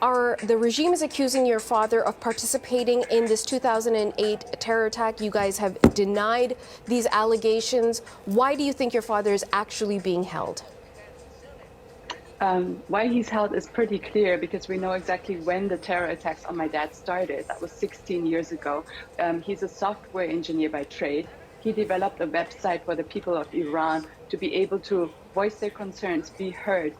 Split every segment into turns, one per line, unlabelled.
the regime is accusing your father of participating in this 2008 terror attack. You guys have denied these allegations. Why do you think your father is actually being held?
Why he's held is pretty clear, because we know exactly when the terror attacks on my dad started. That was 16 years ago. He's a software engineer by trade. He developed a website for the people of Iran to be able to voice their concerns, be heard,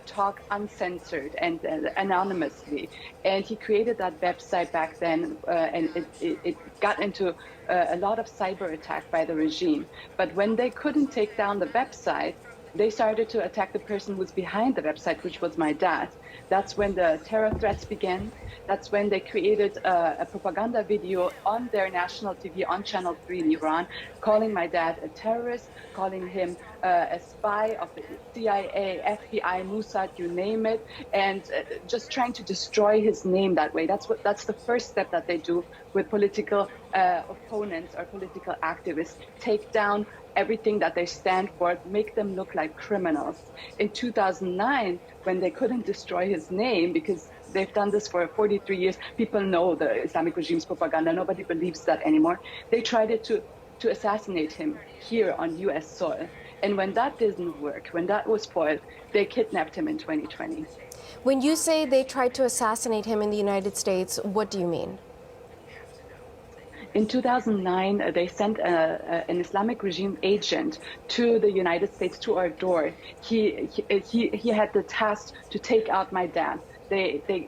talk uncensored and anonymously. And he created that website back then, and it got into a lot of cyber attack by the regime. But when they couldn't take down the website, they started to attack the person who's behind the website, which was my dad. That's when the terror threats began. That's when they created a propaganda video on their national TV, on Channel 3 in Iran, calling my dad a terrorist, calling him a spy of the CIA, FBI, Mossad, you name it, and just trying to destroy his name that way. That's the first step that they do with political opponents or political activists. Take down everything that they stand for, make them look like criminals. In 2009, when they couldn't destroy his name, because they've done this for 43 years, people know the Islamic regime's propaganda, nobody believes that anymore. They tried to assassinate him here on US soil. And when that didn't work, when that was foiled, they kidnapped him in 2020.
When you say they tried to assassinate him in the United States, what do you mean?
In 2009, they sent an Islamic regime agent to the United States, to our door. He had the task to take out my dad. They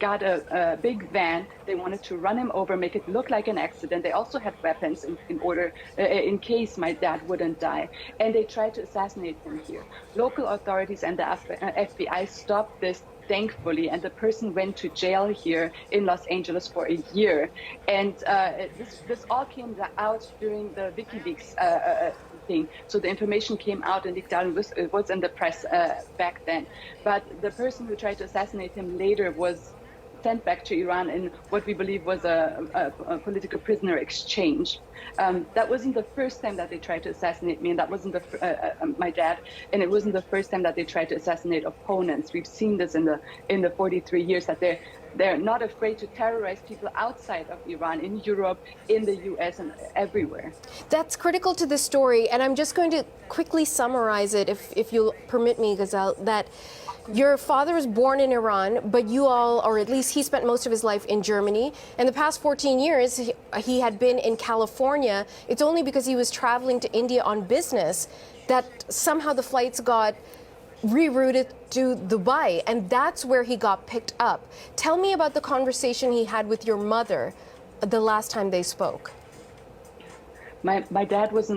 got a big van. They wanted to run him over, make it look like an accident. They also had weapons in case my dad wouldn't die. And they tried to assassinate him here. Local authorities and the FBI stopped this, thankfully, and the person went to jail here in Los Angeles for a year. And this all came out during the WikiLeaks thing. So the information came out and leaked out, and it was in the press back then. But the person who tried to assassinate him later was sent back to Iran in what we believe was a political prisoner exchange. That wasn't the first time that they tried to assassinate me, and that wasn't my dad, and it wasn't the first time that they tried to assassinate opponents. We've seen this in the 43 years that they're not afraid to terrorize people outside of Iran, in Europe, in the US, and everywhere.
That's critical to the story, and I'm just going to quickly summarize it, if you'll permit me, Ghazal, that your father was born in Iran, but you all, or at least he spent most of his life in Germany. In the past 14 years, he had been in California. It's only because he was traveling to India on business that somehow the flights got rerouted to Dubai, and that's where he got picked up. Tell me about the conversation he had with your mother the last time they spoke.
My dad was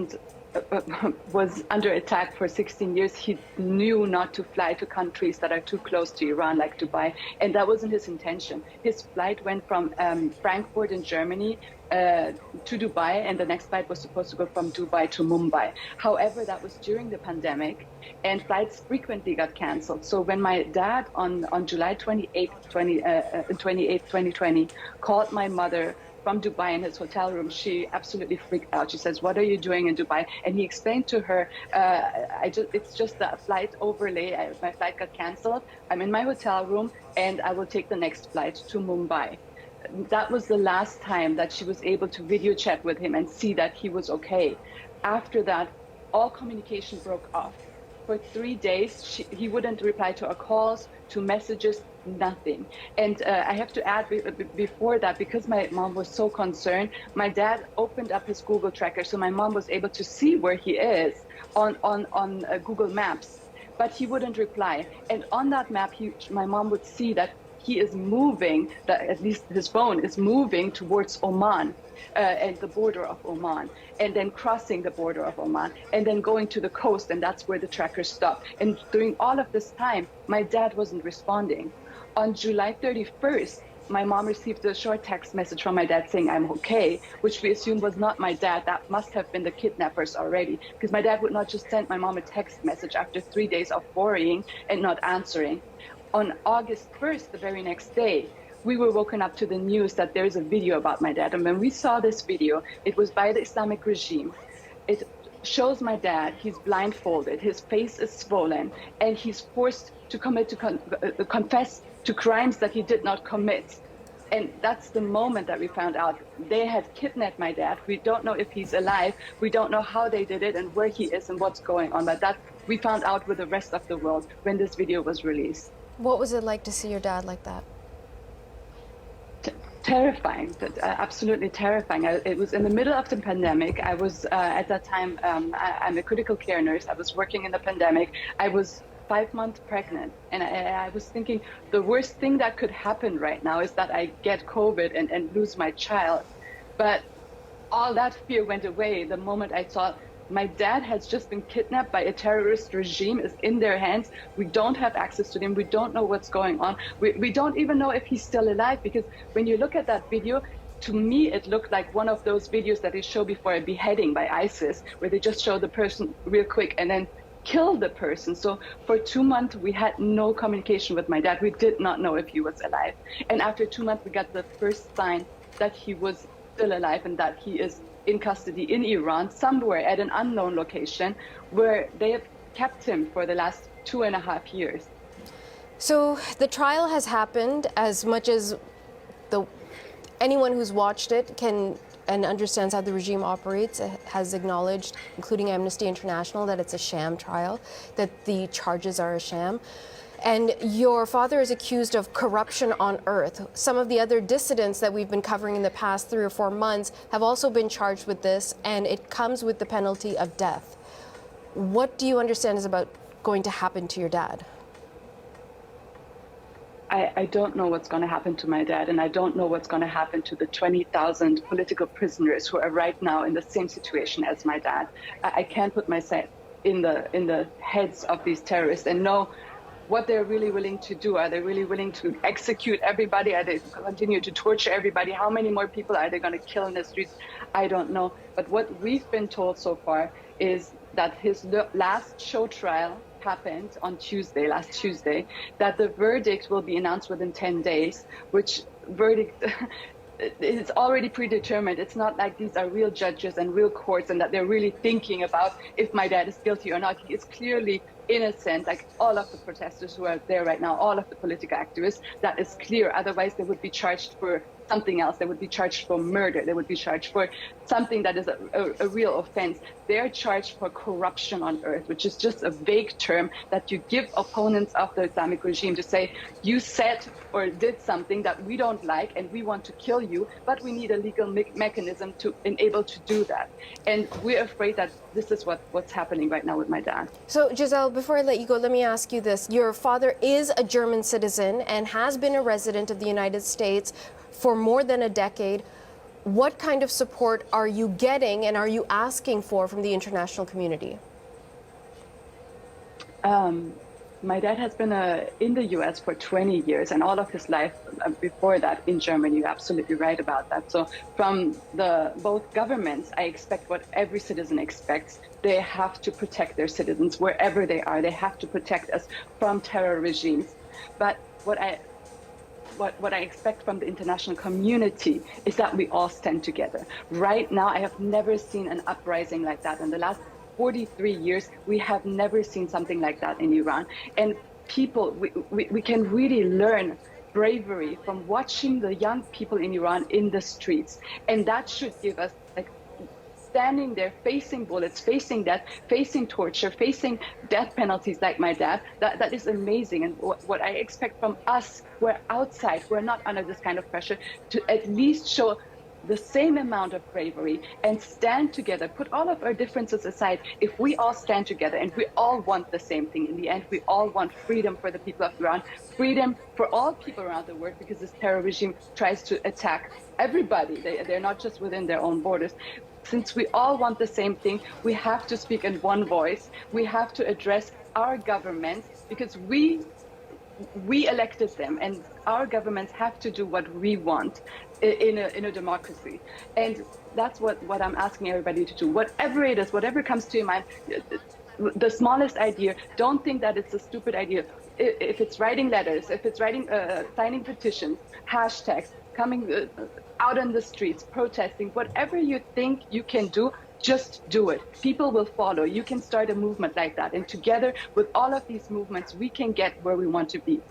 under attack for 16 years. He knew not to fly to countries that are too close to Iran, like Dubai, and that wasn't his intention. His flight went from Frankfurt in Germany to Dubai, and the next flight was supposed to go from Dubai to Mumbai. However, that was during the pandemic, and flights frequently got canceled. So when my dad on July 28, 2020, called my mother from Dubai in his hotel room, she absolutely freaked out. She says, "What are you doing in Dubai?" And he explained to her, it's just a flight overlay. My flight got canceled. I'm in my hotel room, and I will take the next flight to Mumbai. That was the last time that she was able to video chat with him and see that he was okay. After that, all communication broke off. For 3 days, he wouldn't reply to our calls, to messages, nothing. And I have to add before that, because my mom was so concerned, my dad opened up his Google tracker, so my mom was able to see where he is on Google Maps, but he wouldn't reply. And on that map, my mom would see that he is moving, that at least his phone is moving towards Oman, and the border of Oman, and then crossing the border of Oman, and then going to the coast, and that's where the tracker stopped. And during all of this time, my dad wasn't responding. On July 31st, my mom received a short text message from my dad saying, "I'm okay," which we assumed was not my dad. That must have been the kidnappers already, because my dad would not just send my mom a text message after 3 days of worrying and not answering. On August 1st, the very next day, we were woken up to the news that there's a video about my dad. And when we saw this video, it was by the Islamic regime. It shows my dad, he's blindfolded, his face is swollen, and he's forced to confess to crimes that he did not commit. And that's the moment that we found out they had kidnapped my dad. We don't know if he's alive. We don't know how they did it and where he is and what's going on. But that we found out with the rest of the world when this video was released.
What was it like to see your dad like that?
Terrifying, absolutely terrifying. It was in the middle of the pandemic. I was, at that time, I'm a critical care nurse. I was working in the pandemic. I was 5 months pregnant. And I was thinking the worst thing that could happen right now is that I get COVID and lose my child. But all that fear went away the moment I saw my dad has just been kidnapped by a terrorist regime, is in their hands. We don't have access to him. We don't know what's going on. We don't even know if he's still alive, because when you look at that video, to me, it looked like one of those videos that they show before a beheading by ISIS, where they just show the person real quick and then kill the person. So for 2 months, we had no communication with my dad. We did not know if he was alive. And after 2 months, we got the first sign that he was still alive and that he is in custody in Iran, somewhere at an unknown location, where they have kept him for the last 2.5 years.
So the trial has happened. As much as anyone who's watched it can and understands how the regime operates has acknowledged, including Amnesty International, that it's a sham trial, that the charges are a sham. And your father is accused of corruption on earth. Some of the other dissidents that we've been covering in the past 3 or 4 months have also been charged with this, and it comes with the penalty of death. What do you understand is about going to happen to your dad?
I don't know what's going to happen to my dad, and I don't know what's going to happen to the 20,000 political prisoners who are right now in the same situation as my dad. I can't put myself in the heads of these terrorists and know what they're really willing to do. Are they really willing to execute everybody? Are they continue to torture everybody? How many more people are they going to kill in the streets? I don't know. But what we've been told so far is that his last show trial happened on last Tuesday, that the verdict will be announced within 10 days, which verdict is already predetermined. It's not like these are real judges and real courts and that they're really thinking about if my dad is guilty or not. He is clearly innocent, like all of the protesters who are there right now, all of the political activists. That is clear. Otherwise, they would be charged for something else. They would be charged for murder. They would be charged for something that is a real offense. They're charged for corruption on earth, which is just a vague term that you give opponents of the Islamic regime to say, you said or did something that we don't like and we want to kill you, but we need a legal mechanism to enable to do that. And we're afraid that this is what's happening right now with my dad.
So, Giselle, before I let you go, let me ask you this. Your father is a German citizen and has been a resident of the United States for more than a decade. What kind of support are you getting and are you asking for from the international community?
My dad has been in the U.S. for 20 years and all of his life before that in Germany. You're absolutely right about that. So from both governments, I expect what every citizen expects. They have to protect their citizens wherever they are. They have to protect us from terror regimes. But what I expect from the international community is that we all stand together. Right now, I have never seen an uprising like that. In the last 43 years, we have never seen something like that in Iran. And people, we can really learn bravery from watching the young people in Iran in the streets. And that should give us, like, standing there, facing bullets, facing death, facing torture, facing death penalties like my dad, that is amazing. And what I expect from us, we're outside, we're not under this kind of pressure, to at least show the same amount of bravery and stand together, put all of our differences aside. If we all stand together and we all want the same thing in the end, we all want freedom for the people of Iran, freedom for all people around the world, because this terror regime tries to attack everybody. They're not just within their own borders. Since we all want the same thing, we have to speak in one voice. We have to address our government, because we elected them, and our governments have to do what we want in a democracy. And that's what I'm asking everybody to do. Whatever it is, whatever comes to your mind, the smallest idea, don't think that it's a stupid idea. If it's writing letters, if it's signing petitions, hashtags, coming out on the streets, protesting, whatever you think you can do, just do it. People will follow. You can start a movement like that. And together with all of these movements, we can get where we want to be.